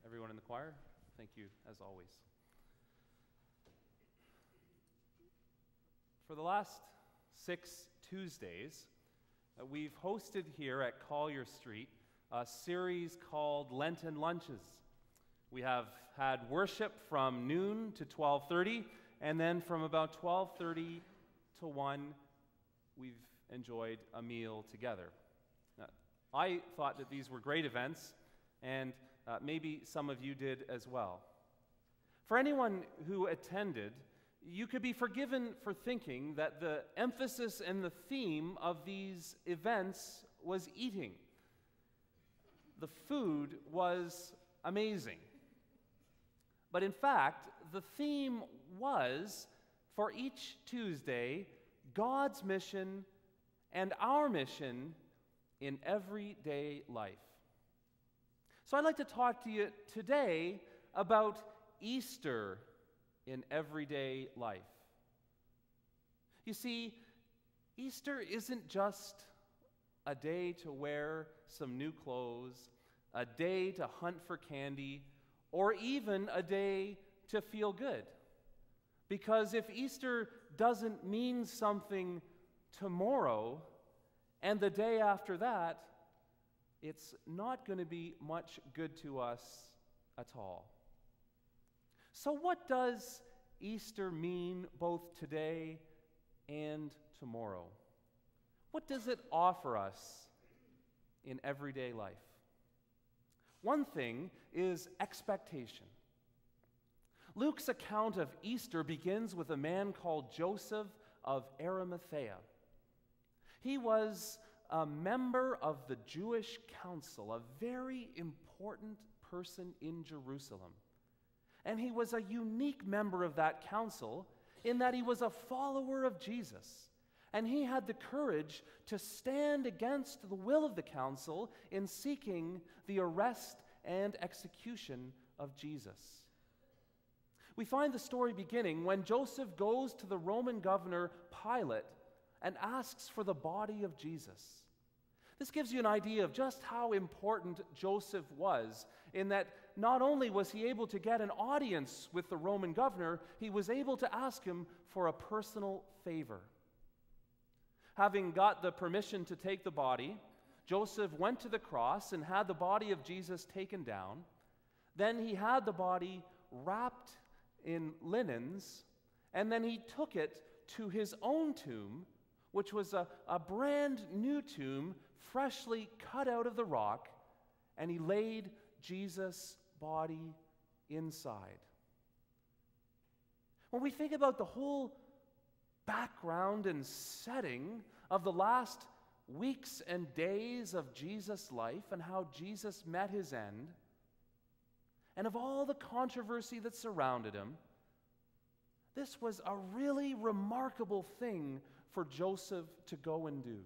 everyone in the choir, thank you as always. For the last 6 Tuesdays, we've hosted here at Collier Street a series called Lenten Lunches. We have had worship from noon to 12:30, and then from about 12:30 to 1, we've enjoyed a meal together. I thought that these were great events, and maybe some of you did as well. For anyone who attended, you could be forgiven for thinking that the emphasis and the theme of these events was eating. The food was amazing. But in fact, the theme was, for each Tuesday, God's mission and our mission in everyday life. So I'd like to talk to you today about Easter in everyday life. You see, Easter isn't just a day to wear some new clothes, a day to hunt for candy, or even a day to feel good. Because if Easter doesn't mean something tomorrow and the day after that, it's not going to be much good to us at all. So what does Easter mean both today and tomorrow? What does it offer us in everyday life? One thing is expectation. Luke's account of Easter begins with a man called Joseph of Arimathea. He was a member of the Jewish council, a very important person in Jerusalem. And he was a unique member of that council in that he was a follower of Jesus. And he had the courage to stand against the will of the council in seeking the arrest and execution of Jesus. We find the story beginning when Joseph goes to the Roman governor Pilate and asks for the body of Jesus. This gives you an idea of just how important Joseph was, in that not only was he able to get an audience with the Roman governor, he was able to ask him for a personal favor. Having got the permission to take the body, Joseph went to the cross and had the body of Jesus taken down. Then he had the body wrapped in linens, and then he took it to his own tomb, which was a brand new tomb, freshly cut out of the rock, and he laid Jesus' body inside. When we think about the whole background and setting of the last weeks and days of Jesus' life and how Jesus met his end, and of all the controversy that surrounded him, this was a really remarkable thing for Joseph to go and do.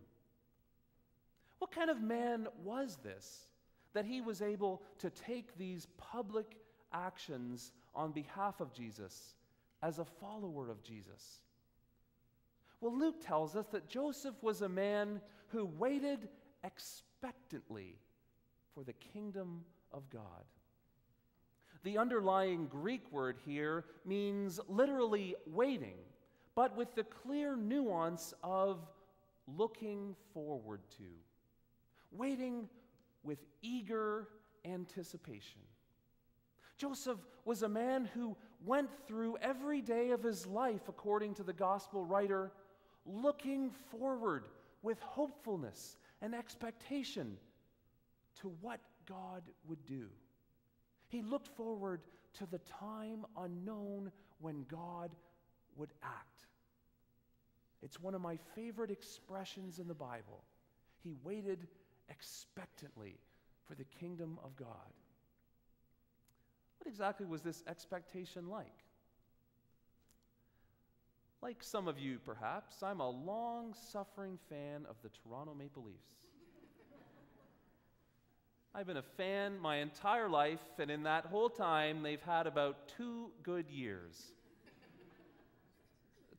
What kind of man was this that he was able to take these public actions on behalf of Jesus as a follower of Jesus? Well, Luke tells us that Joseph was a man who waited expectantly for the kingdom of God. The underlying Greek word here means literally waiting, but with the clear nuance of looking forward to. Waiting with eager anticipation. Joseph was a man who went through every day of his life, according to the gospel writer, looking forward with hopefulness and expectation to what God would do. He looked forward to the time unknown when God would act. It's one of my favorite expressions in the Bible. He waited expectantly for the kingdom of God. What exactly was this expectation like? Like some of you, perhaps, I'm a long-suffering fan of the Toronto Maple Leafs. I've been a fan my entire life, and in that whole time, they've had about 2 good years.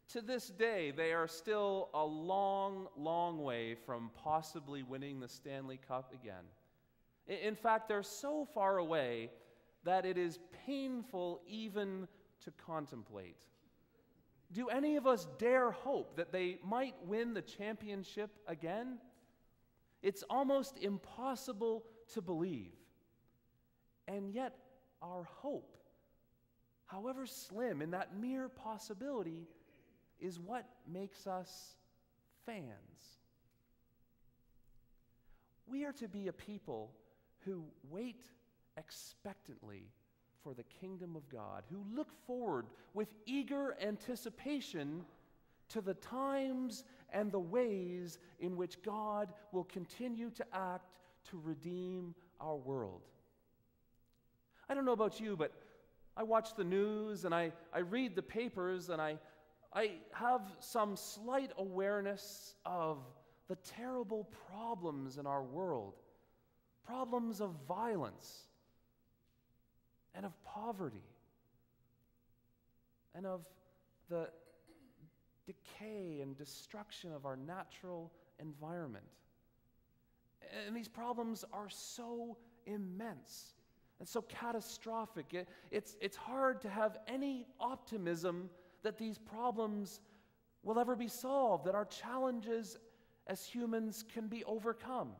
To this day, they are still a long, long way from possibly winning the Stanley Cup again. In fact, they're so far away that it is painful even to contemplate. Do any of us dare hope that they might win the championship again? It's almost impossible to believe. And yet, our hope, however slim in that mere possibility, is what makes us fans. We are to be a people who wait expectantly for the kingdom of God, who look forward with eager anticipation to the times and the ways in which God will continue to act to redeem our world. I don't know about you, but I watch the news and I read the papers, and I have some slight awareness of the terrible problems in our world, problems of violence and of poverty and of the decay and destruction of our natural environment. And these problems are so immense and so catastrophic. It's hard to have any optimism that these problems will ever be solved, that our challenges as humans can be overcome.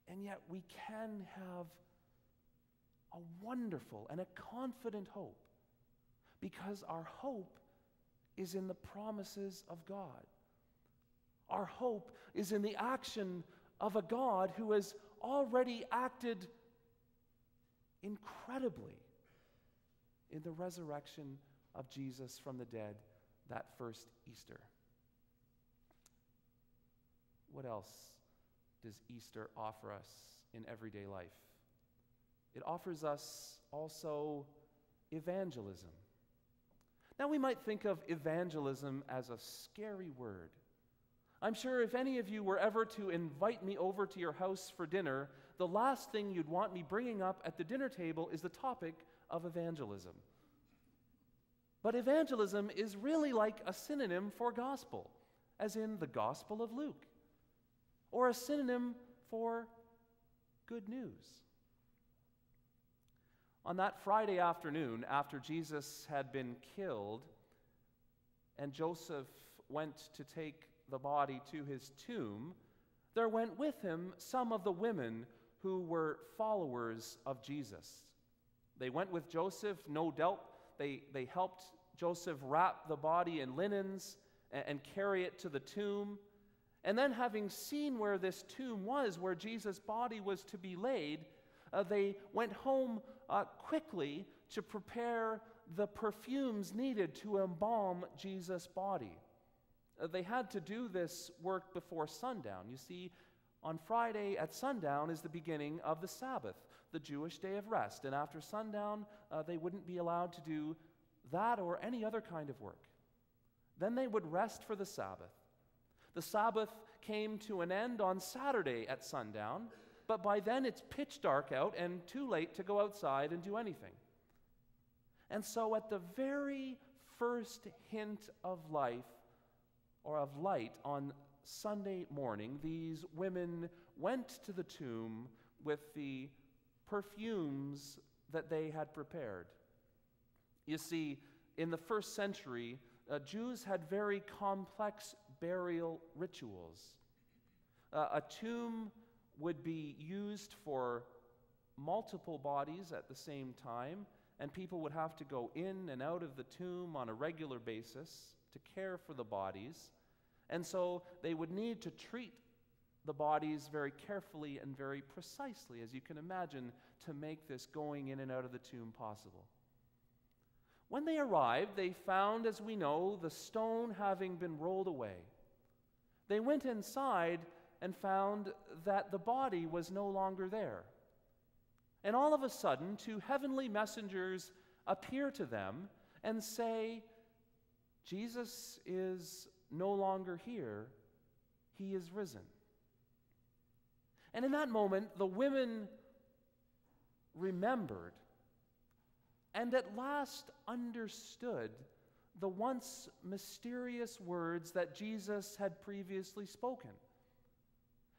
And yet we can have a wonderful and a confident hope, because our hope is in the promises of God. Our hope is in the action of a God who has already acted incredibly in the resurrection of Jesus from the dead that first Easter. What else does Easter offer us in everyday life? It offers us also evangelism. Now, we might think of evangelism as a scary word. I'm sure if any of you were ever to invite me over to your house for dinner, the last thing you'd want me bringing up at the dinner table is the topic of evangelism. But evangelism is really like a synonym for gospel, as in the Gospel of Luke, or a synonym for good news. On that Friday afternoon, after Jesus had been killed, and Joseph went to take the body to his tomb, there went with him some of the women who were followers of Jesus. They went with Joseph, no doubt. They helped Joseph wrap the body in linens and carry it to the tomb. And then, having seen where this tomb was, where Jesus' body was to be laid, they went home quickly to prepare the perfumes needed to embalm Jesus' body. They had to do this work before sundown. You see, on Friday at sundown is the beginning of the Sabbath, the Jewish day of rest. And after sundown, they wouldn't be allowed to do that or any other kind of work. Then they would rest for the Sabbath. The Sabbath came to an end on Saturday at sundown, but by then it's pitch dark out and too late to go outside and do anything. And so at the very first hint of life, or of light on Sunday morning, these women went to the tomb with the perfumes that they had prepared. You see, in the first century, Jews had very complex burial rituals. A tomb would be used for multiple bodies at the same time, and people would have to go in and out of the tomb on a regular basis to care for the bodies. And so they would need to treat the bodies very carefully and very precisely, as you can imagine, to make this going in and out of the tomb possible. When they arrived, they found, as we know, the stone having been rolled away. They went inside and found that the body was no longer there. And all of a sudden, two heavenly messengers appear to them and say, Jesus is no longer here, he is risen. And in that moment, the women remembered and at last understood the once mysterious words that Jesus had previously spoken,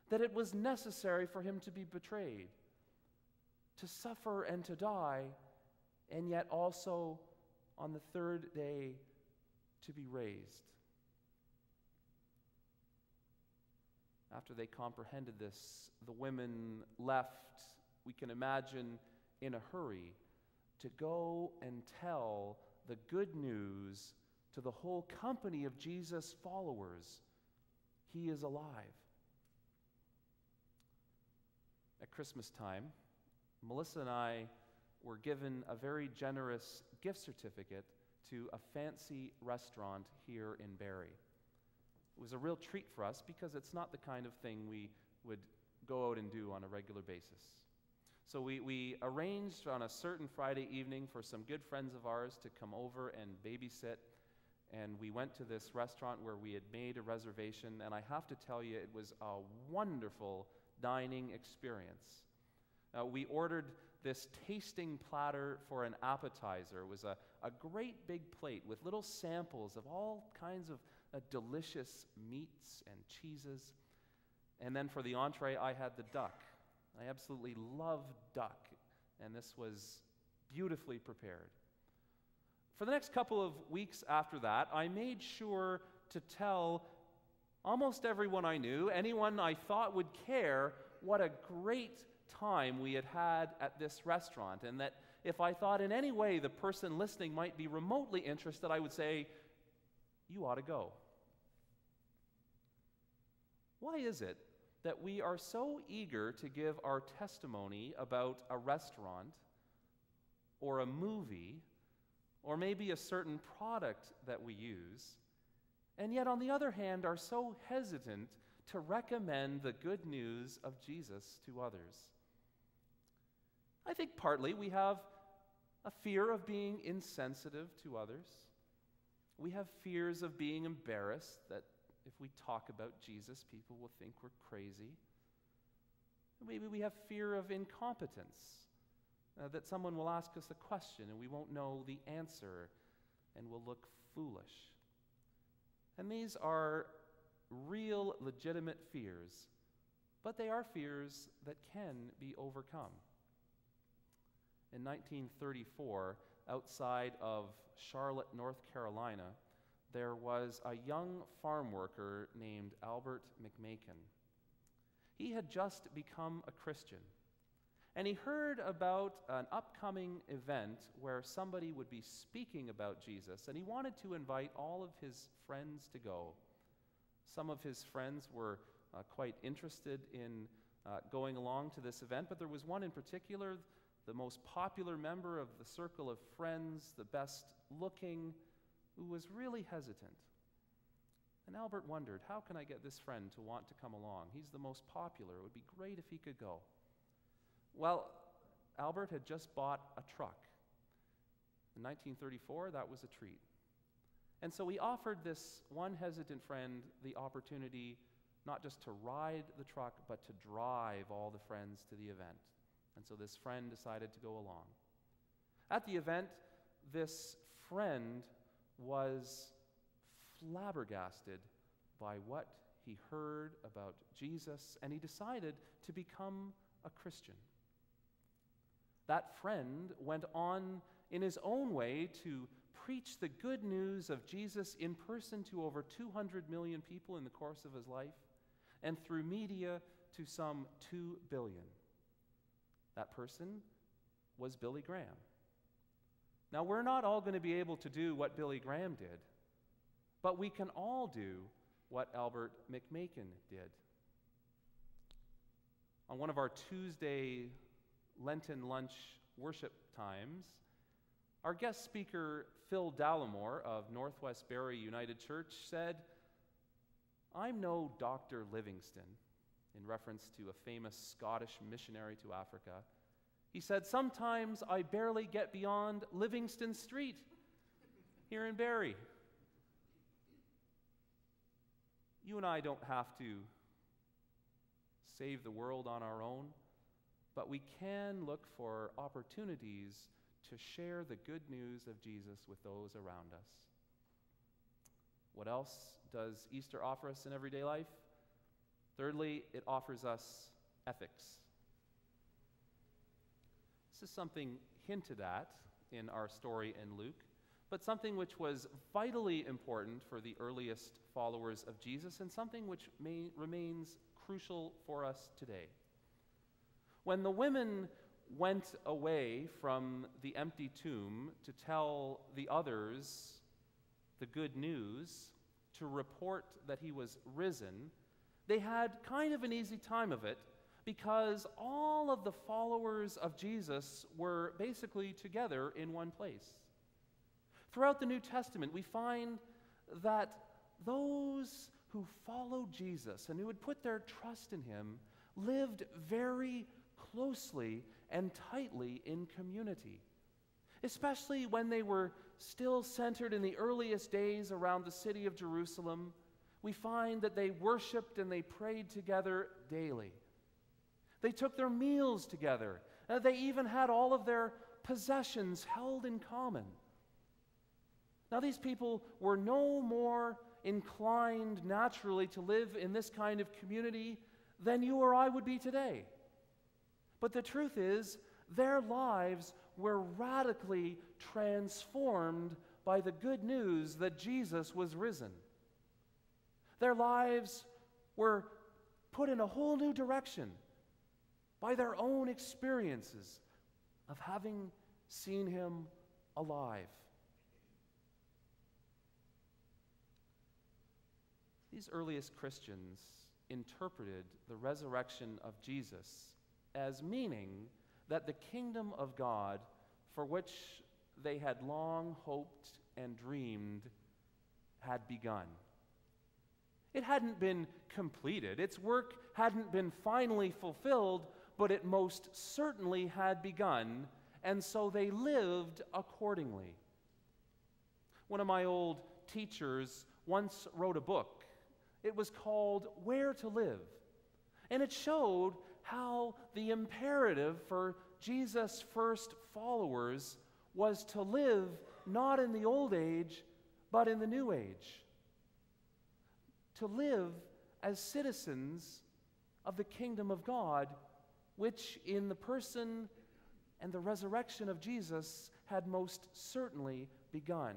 that it was necessary for him to be betrayed, to suffer and to die, and yet also on the third day to be raised. After they comprehended this, the women left, we can imagine, in a hurry to go and tell the good news to the whole company of Jesus' followers. He is alive. At Christmas time, Melissa and I were given a very generous gift certificate to a fancy restaurant here in Barrie. It was a real treat for us because it's not the kind of thing we would go out and do on a regular basis. So we arranged on a certain Friday evening for some good friends of ours to come over and babysit, and we went to this restaurant where we had made a reservation, and I have to tell you, it was a wonderful dining experience. We ordered this tasting platter for an appetizer. It was a great big plate with little samples of all kinds of delicious meats and cheeses. And then for the entree, I had the duck. I absolutely love duck, and this was beautifully prepared. For the next couple of weeks after that, I made sure to tell almost everyone I knew, anyone I thought would care, what a great time we had had at this restaurant, and that if I thought in any way the person listening might be remotely interested, I would say, "You ought to go." Why is it that we are so eager to give our testimony about a restaurant or a movie or maybe a certain product that we use, and yet on the other hand are so hesitant to recommend the good news of Jesus to others? I think partly we have a fear of being insensitive to others. We have fears of being embarrassed, that if we talk about Jesus, people will think we're crazy. Maybe we have fear of incompetence, that someone will ask us a question and we won't know the answer and will look foolish. And these are real, legitimate fears, but they are fears that can be overcome. In 1934, outside of Charlotte, North Carolina, there was a young farm worker named Albert McMakin. He had just become a Christian, and he heard about an upcoming event where somebody would be speaking about Jesus, and he wanted to invite all of his friends to go. Some of his friends were quite interested in going along to this event, but there was one in particular, the most popular member of the circle of friends, the best looking, who was really hesitant. And Albert wondered, how can I get this friend to want to come along? He's the most popular. It would be great if he could go. Well, Albert had just bought a truck. In 1934, that was a treat. And so he offered this one hesitant friend the opportunity not just to ride the truck, but to drive all the friends to the event. And so this friend decided to go along. At the event, this friend was flabbergasted by what he heard about Jesus, and he decided to become a Christian. That friend went on in his own way to preach the good news of Jesus in person to over 200 million people in the course of his life, and through media to some 2 billion. That person was Billy Graham. Now, we're not all going to be able to do what Billy Graham did, but we can all do what Albert McMakin did. On one of our Tuesday Lenten lunch worship times, our guest speaker, Phil Dallimore of Northwest Barrie United Church, said, "I'm no Dr. Livingstone," in reference to a famous Scottish missionary to Africa. He said, "Sometimes I barely get beyond Livingston Street here in Barrie." You and I don't have to save the world on our own, but we can look for opportunities to share the good news of Jesus with those around us. What else does Easter offer us in everyday life? Thirdly, it offers us ethics. This is something hinted at in our story in Luke, but something which was vitally important for the earliest followers of Jesus and something which remains crucial for us today. When the women went away from the empty tomb to tell the others the good news, to report that he was risen, they had kind of an easy time of it because all of the followers of Jesus were basically together in one place. Throughout the New Testament, we find that those who followed Jesus and who would put their trust in him lived very closely and tightly in community, especially when they were still centered in the earliest days around the city of Jerusalem. We find that they worshiped and they prayed together daily. They took their meals together. They even had all of their possessions held in common. Now, these people were no more inclined naturally to live in this kind of community than you or I would be today. But the truth is, their lives were radically transformed by the good news that Jesus was risen. Their lives were put in a whole new direction by their own experiences of having seen him alive. These earliest Christians interpreted the resurrection of Jesus as meaning that the kingdom of God, for which they had long hoped and dreamed, had begun. It hadn't been completed. Its work hadn't been finally fulfilled, but it most certainly had begun, and so they lived accordingly. One of my old teachers once wrote a book. It was called Where to Live, and it showed how the imperative for Jesus' first followers was to live not in the old age, but in the new age. To live as citizens of the kingdom of God, which in the person and the resurrection of Jesus had most certainly begun.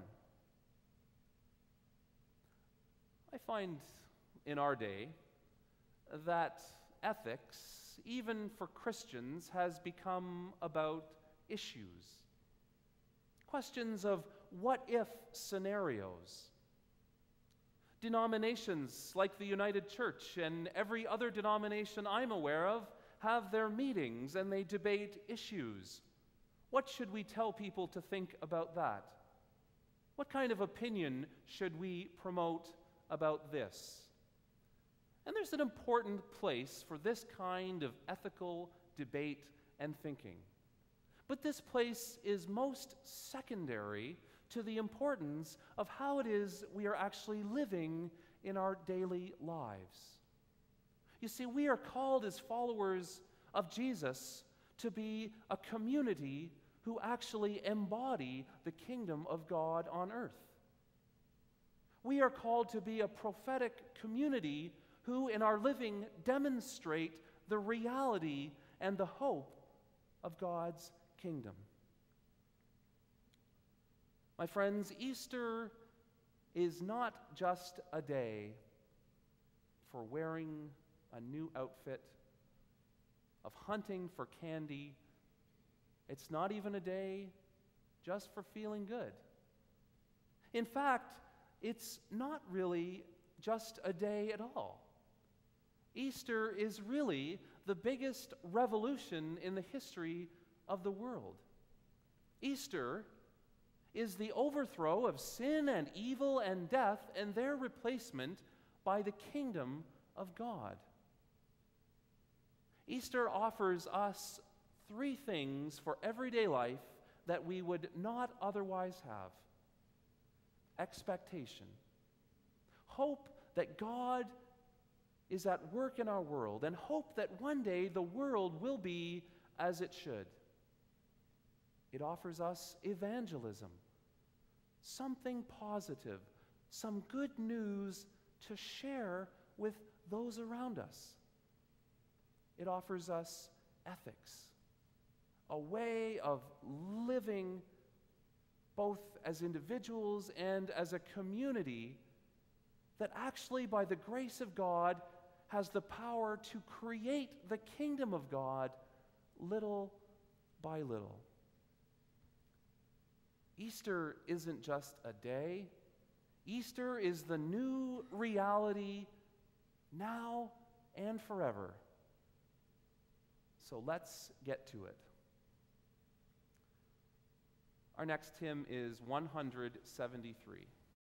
I find in our day that ethics, even for Christians, has become about issues. Questions of what-if scenarios. Denominations like the United Church and every other denomination I'm aware of have their meetings and they debate issues. What should we tell people to think about that? What kind of opinion should we promote about this? And there's an important place for this kind of ethical debate and thinking. But this place is most secondary to the importance of how it is we are actually living in our daily lives. You see, we are called as followers of Jesus to be a community who actually embody the kingdom of God on earth. We are called to be a prophetic community who in our living demonstrate the reality and the hope of God's kingdom. My friends, Easter is not just a day for wearing a new outfit, of hunting for candy. It's not even a day just for feeling good. In fact, it's not really just a day at all. Easter is really the biggest revolution in the history of the world. Easter is the overthrow of sin and evil and death and their replacement by the kingdom of God. Easter offers us three things for everyday life that we would not otherwise have: expectation, hope that God is at work in our world, and hope that one day the world will be as it should. It offers us evangelism, something positive, some good news to share with those around us. It offers us ethics, a way of living both as individuals and as a community that actually, by the grace of God, has the power to create the kingdom of God little by little. Easter isn't just a day. Easter is the new reality now and forever. So let's get to it. Our next hymn is 173.